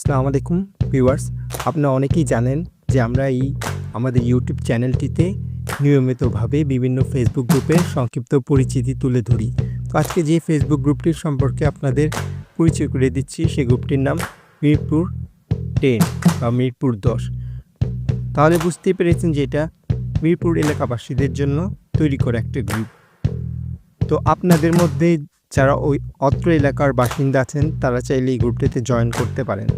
আসসালামু আলাইকুম ভিউয়ার্স। আপনারা অনেকেই জানেন যে আমরা আমাদের ইউটিউব চ্যানেলটিতে নিয়মিতভাবে বিভিন্ন ফেসবুক গ্রুপের সংক্ষিপ্ত পরিচিতি তুলে ধরি। তো আজকে যে ফেসবুক গ্রুপটির সম্পর্কে আপনাদের পরিচয় করে দিচ্ছি, সেই গ্রুপটির নাম মিরপুর 10 বা মিরপুর 10। তাহলে বুঝতেই পেরেছেন যে এটা মিরপুর এলাকাবাসীদের জন্য তৈরি করা একটা গ্রুপ। তো আপনাদের মধ্যে যারা অত্র এলাকার বাসিন্দা আছেন তারা চাইলে এই গ্রুপটিতে জয়েন করতে পারেন।